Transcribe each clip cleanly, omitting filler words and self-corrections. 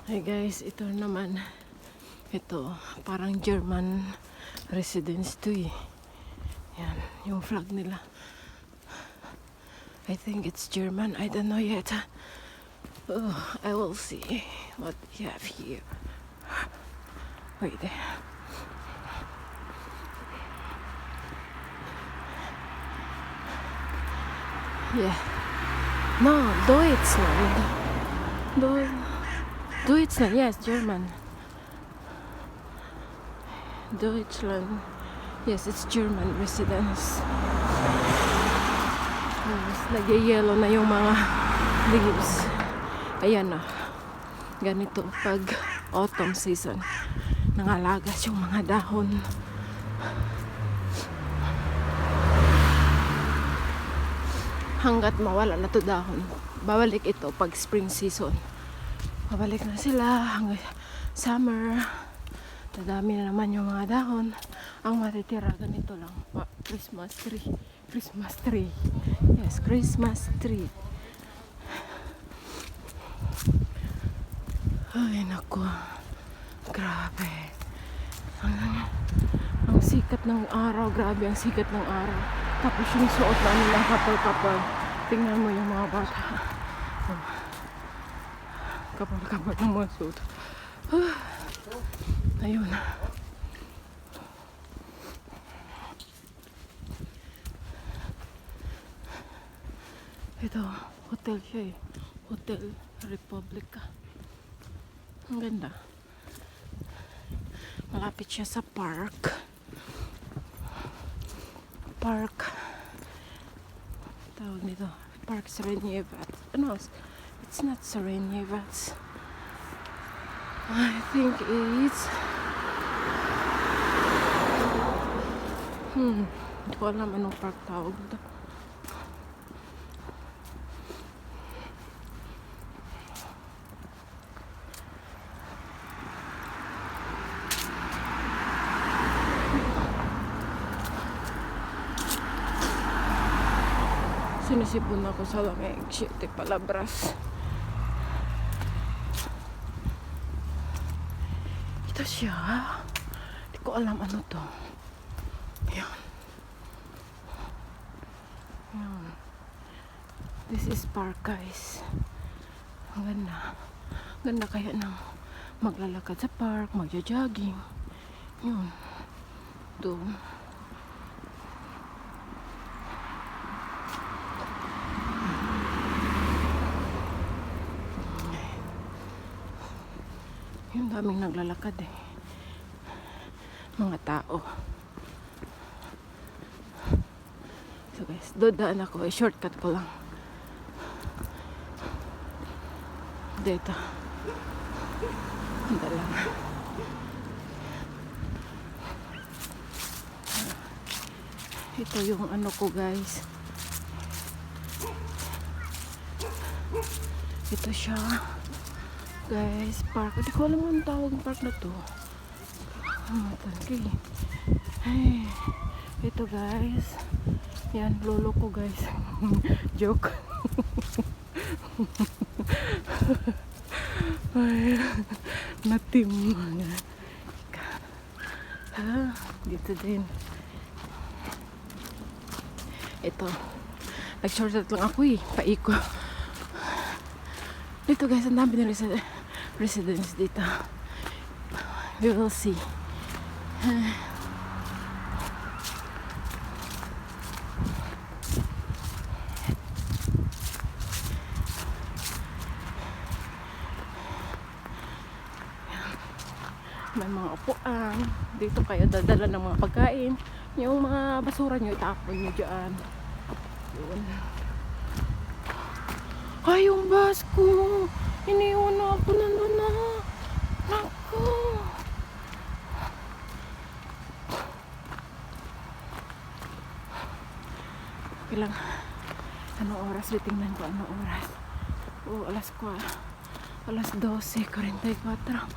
Hey guys, ito naman. Ito, parang German residence to eh. Yan, yung flag nila. I think it's German. I don't know yet. Oh, I will see what we have here. Wait. Yeah. No, Deutschland. Deutschland, yes, German. Deutschland. Yes, it's German residence. Yes, nag-yellow na yung mga leaves. Ayan na. Ganito pag autumn season. Nangalagas yung mga dahon. Hanggat mawala na to dahon, babalik ito pag spring season. Babalik na sila hanggang summer. Dadami na naman yung mga dahon. Ang matitira ganito lang. Christmas tree. Christmas tree. Yes, Christmas tree. Ay, naku. Grabe. Ang sikat ng araw. Grabe ang sikat ng araw. Tapos yung suot na nilang kapal-kapal. Tingnan mo yung mga bata. Kapal-kapal ng mga suot. Ayun. Ito, hotel siya eh. Hotel Republica. Ang ganda. Malapit siya sa park. Tawag nito. Park Serenjevats. Ano? It's not Serenjevats. I think it's hindi ko alam anong park tawag nito. Sinisipon ako sa lamig. Siete palabras. Ito siya. Hindi ko alam ano to. Ayan. Ayan. This is park, guys. Ang ganda. Ganda kaya ng maglalakad sa park, magja-jogging. Yun. Doon. Yung daming naglalakad eh. Mga tao. So guys, dodaan ako. Shortcut ko lang. Dito. Handa lang. Ito yung ano ko, guys. Ito siya. Guys, park. Hindi ko alam ang tawag ng park na to. Okay. Hey, ito guys. Yan, lolo ko guys. Joke. Ay, natim. Dito din. Ito. Nag-shortcut lang ako eh. Paiko. Dito guys, ang dami ng residence dito. We will see. May mga upuan. Dito kayo dadala ng mga pagkain. Yung mga basura nyo, itapon nyo dyan. Yun. Ay, yung bus ko. Iniwan na ako nandun na. Naku. Kailang, anong oras? Tingnan ko anong oras. Alas 12:44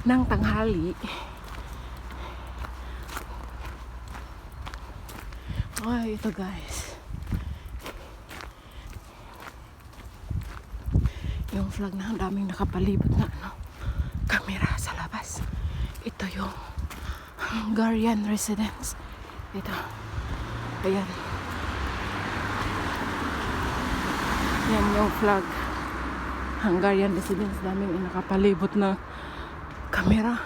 ng tanghali. Ay, ito guys. Yung yung flag na ang daming nakapalibot na camera sa labas. Ito yung Hungarian residence. Ito. Ayan. Yan yung flag. Hungarian residence. Daming nakapalibot na camera.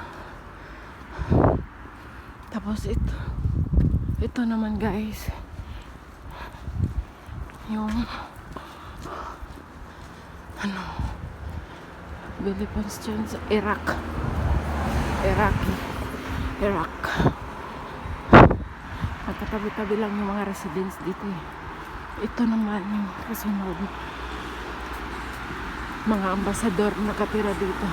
Tapos ito naman guys, yung Philippines dyan sa Iraq. Magkatabi-tabi lang yung mga residents dito eh. Ito naman yung kasunod, mga ambasador nakatira dito.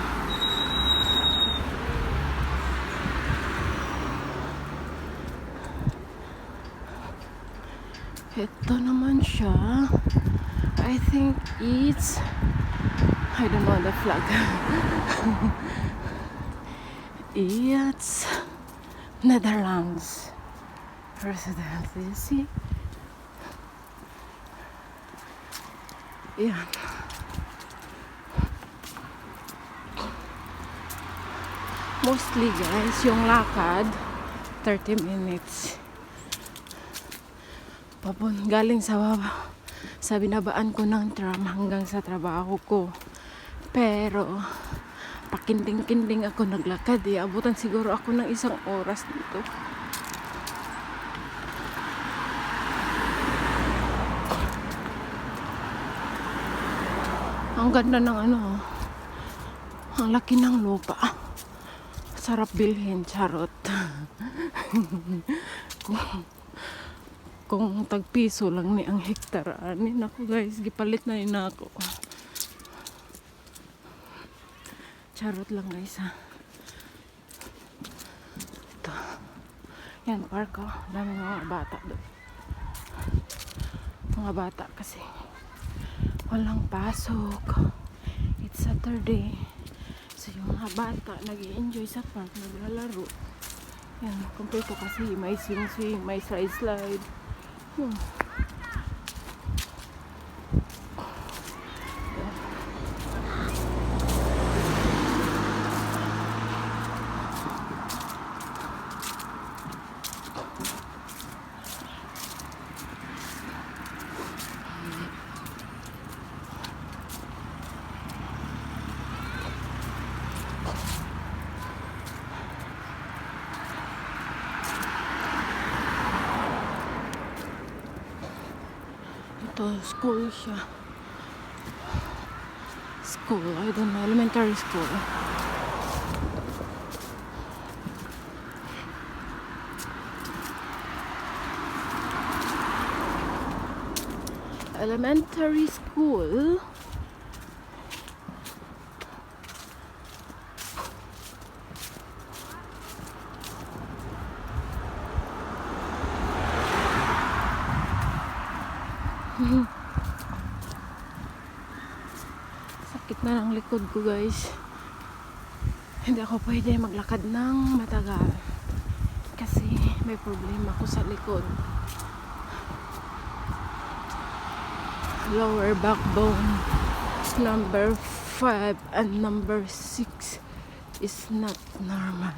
Ito naman siya. I think it's, I don't know the flag. It's Netherlands residence. You see? Yan. Mostly guys, yung lakad 30 minutes. Galing sa binabaan ko ng tram hanggang sa trabaho ko. Pero pakinding-kinding ako naglakad eh. Abutan siguro ako ng 1 oras dito. Ang ganda ng ang laki ng lupa. Sarap bilhin, charot. Kung tagpiso lang ni ang hektara. Naku guys, gipalit na rin ako. Charot lang guys ha. Ito. Yan, park oh. Dami mga bata doon. Mga bata kasi walang pasok. It's Saturday. So yung mga bata nag-i-enjoy sa park, naglalaro. Yan, kompleto kasi may swing-swing, may slide-slide. School siya. School, I don't know, elementary school. Elementary school. Sakit na ng likod ko guys. Hindi ako pwede maglakad ng matagal kasi may problema ako sa likod. Lower backbone number 5 and number 6 is not normal.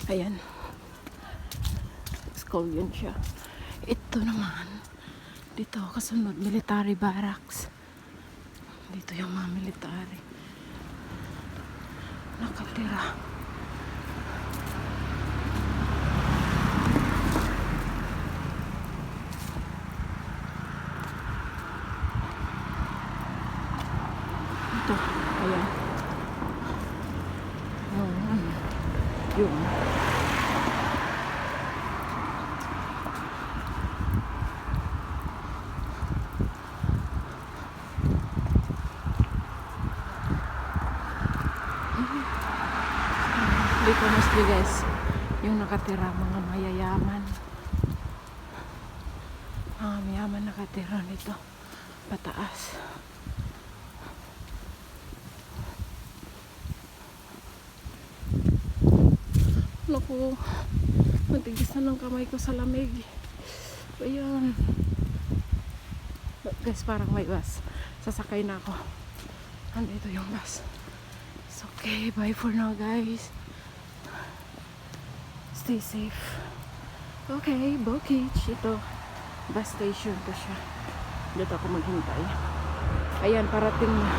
Ayan. School yun siya. Ito naman, dito kasunod, military barracks. Dito yung mga military nakatira. Ito, ayan. Yun. Dito mostly guys, yung nakatira mga mayayaman. Mga mayaman nakatira dito. Pataas. Naku, matigas na ng kamay ko sa lamig. Ayan. Guys, parang may bus. Sasakay na ako. Andito yung bus. It's okay. Bye for now, guys. Stay safe. Okay, Bokich. Ito, bus station to siya. Dito ako maghintay. Ayan, parating na.